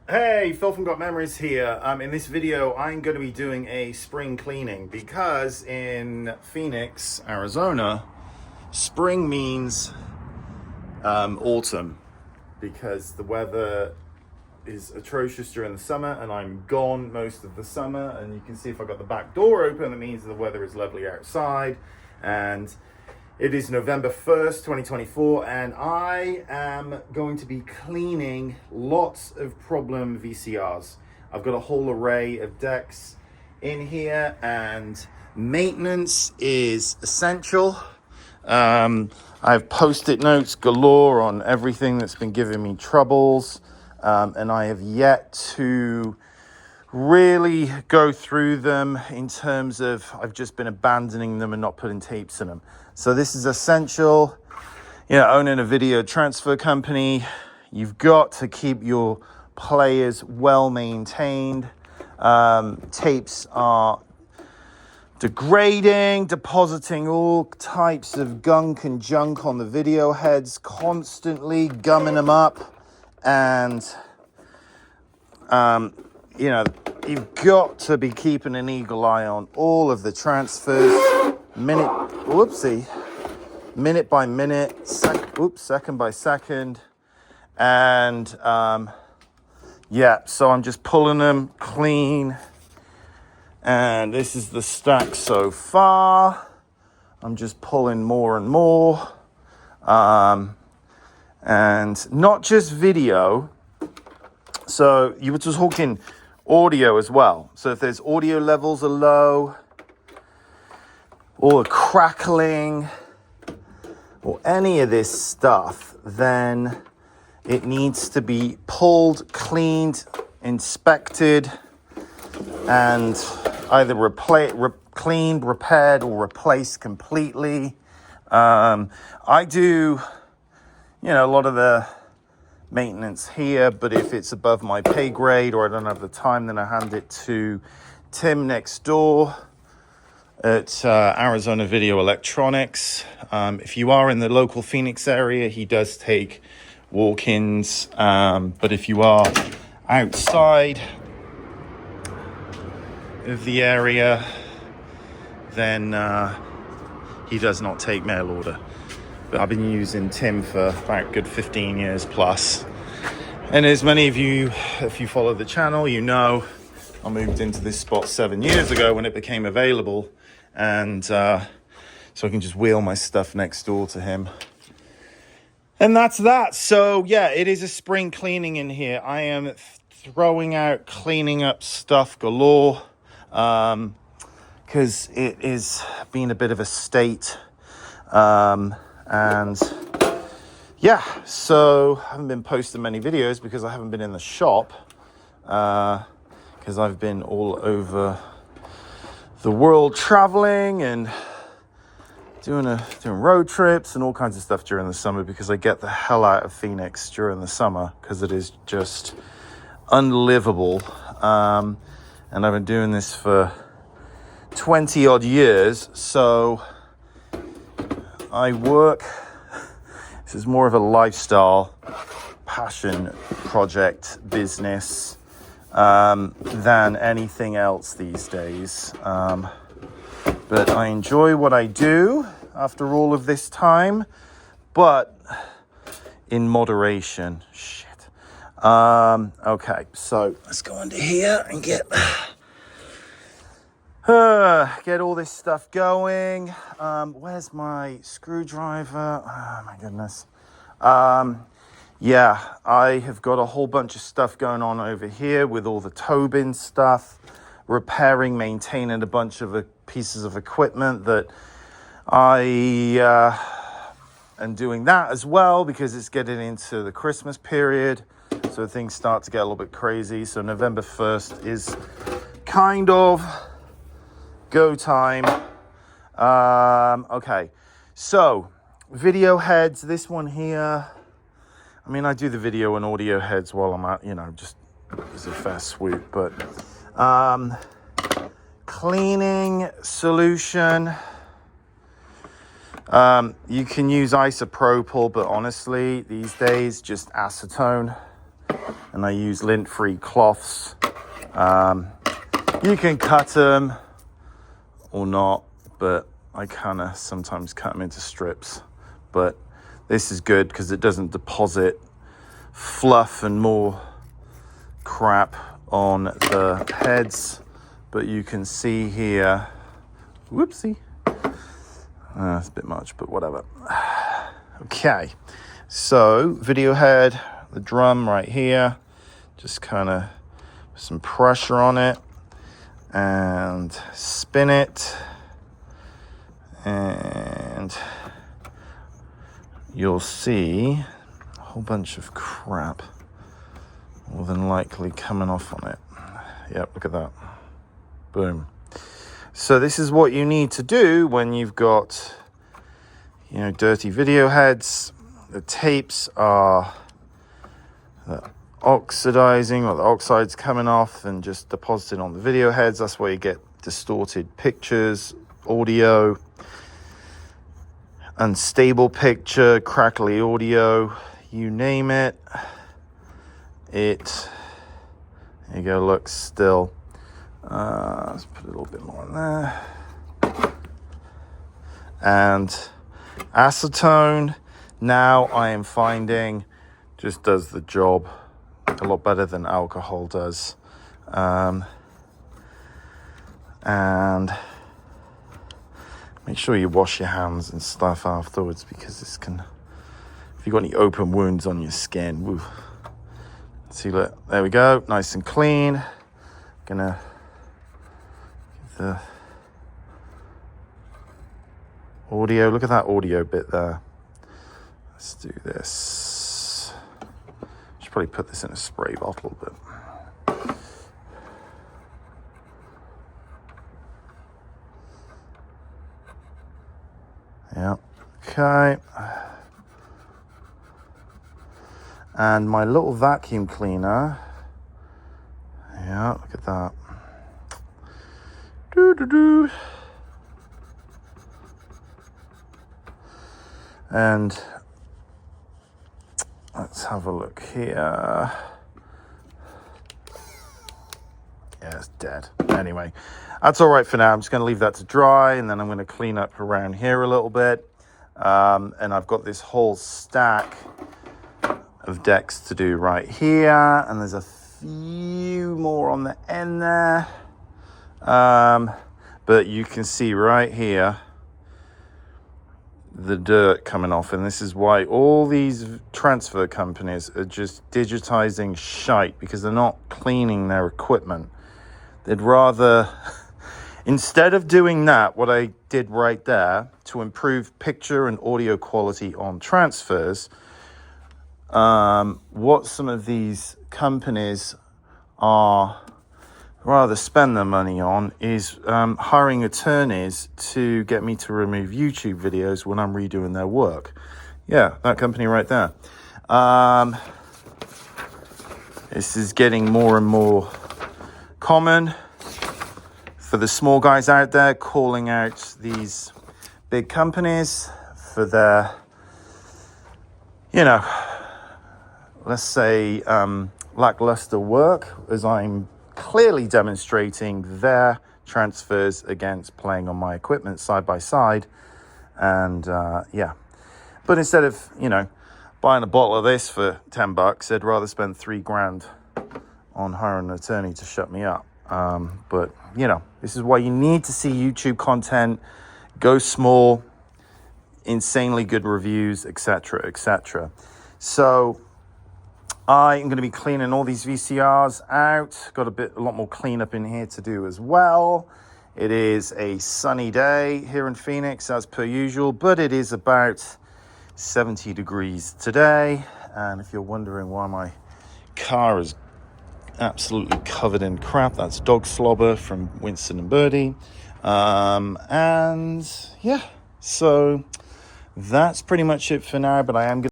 Hey, Phil from Got Memories here. In this video, I'm going to be doing a spring cleaning because in Phoenix, Arizona, spring means autumn because the weather is atrocious during the summer and I'm gone most of the summer. And you can see if I got the back door open, that means the weather is lovely outside. And it is November 1st, 2024, and I am going to be cleaning lots of problem VCRs. I've got a whole array of decks in here, and maintenance is essential. I have post-it notes galore on everything that's been giving me troubles, and I have yet to really go through them in terms of I've just been abandoning them and not putting tapes in them. So this is essential. Owning a video transfer company, you've got to keep your players well maintained. Tapes are degrading, depositing all types of gunk and junk on the video heads, constantly gumming them up, and you've got to be keeping an eagle eye on all of the transfers, minute by minute, second by second. And so I'm just pulling them clean. And this is the stack so far. I'm just pulling more and more. And not just video. So you were just talking audio as well. So if there's audio levels are low, or crackling, or any of this stuff, then it needs to be pulled, cleaned, inspected, and either cleaned, repaired, or replaced completely. I do, a lot of the maintenance here, but if it's above my pay grade or I don't have the time, then I hand it to Tim next door at Arizona Video Electronics. If you are in the local Phoenix area, he does take walk-ins, but if you are outside of the area, then he does not take mail order. But I've been using Tim for about good 15 years plus. And as many of you, if you follow the channel, I moved into this spot 7 years ago when it became available. And so I can just wheel my stuff next door to him. And that's that. So yeah, it is a spring cleaning in here. I am throwing out, cleaning up stuff galore. Because it is being a bit of a state. So I haven't been posting many videos because I haven't been in the shop, because I've been all over the world traveling and doing road trips and all kinds of stuff during the summer, because I get the hell out of Phoenix during the summer because it is just unlivable. And I've been doing this for 20 odd years, so I work. This is more of a lifestyle, passion project business than anything else these days. But I enjoy what I do after all of this time, but in moderation. Shit. Okay, so let's go under here and get all this stuff going. Where's my screwdriver? Oh my goodness. I have got a whole bunch of stuff going on over here with all the Tobin stuff, repairing, maintaining a bunch of pieces of equipment that I am doing that as well, because it's getting into the Christmas period. So things start to get a little bit crazy. So November 1st is kind of go time. Okay, so video heads, this one here. I mean, I do the video and audio heads while I'm at, just as a fast swoop, but cleaning solution. You can use isopropyl, but honestly, these days, just acetone. and I use lint-free cloths. You can cut them or not, but I kind of sometimes cut them into strips. But this is good because it doesn't deposit fluff and more crap on the heads. But you can see here, whoopsie, it's a bit much, but whatever. Okay, so video head, the drum right here, just kind of put some pressure on it and spin it, and you'll see a whole bunch of crap more than likely coming off on it. Yep, look at that. Boom. So this is what you need to do when you've got, dirty video heads. The tapes are oxidizing, or the oxide's coming off and just depositing on the video heads. That's why you get distorted pictures, audio, unstable picture, crackly audio, you name it. There you go, look, still. Let's put a little bit more in there. And acetone, now I am finding, just does the job a lot better than alcohol does. And make sure you wash your hands and stuff afterwards, because this can, if you've got any open wounds on your skin, woo. See, look, there we go, nice and clean. Gonna give the audio, look at that audio bit there. Let's do this. Should probably put this in a spray bottle, but yeah, okay. And my little vacuum cleaner, yeah, look at that. Doo-doo-doo. And let's have a look here. Yeah, it's dead. Anyway, that's all right for now. I'm just going to leave that to dry, and then I'm going to clean up around here a little bit. And I've got this whole stack of decks to do right here, and there's a few more on the end there. But you can see right here the dirt coming off, and this is why all these transfer companies are just digitizing shite, because they're not cleaning their equipment. They'd rather, instead of doing that, what I did right there to improve picture and audio quality on transfers, what some of these companies are rather spend their money on is hiring attorneys to get me to remove YouTube videos when I'm redoing their work. Yeah, that company right there. This is getting more and more common for the small guys out there, calling out these big companies for their, let's say, lackluster work, as I'm clearly demonstrating their transfers against playing on my equipment side by side. And but instead of buying a bottle of this for $10, I'd rather spend $3,000 on hiring an attorney to shut me up. But this is why you need to see YouTube content, go small, insanely good reviews, etc., etc. So I am going to be cleaning all these VCRs out. Got a lot more cleanup in here to do as well. It is a sunny day here in Phoenix, as per usual, but it is about 70 degrees today. And if you're wondering why my car is absolutely covered in crap, that's dog slobber from Winston and Birdie. And yeah, so that's pretty much it for now, but I am going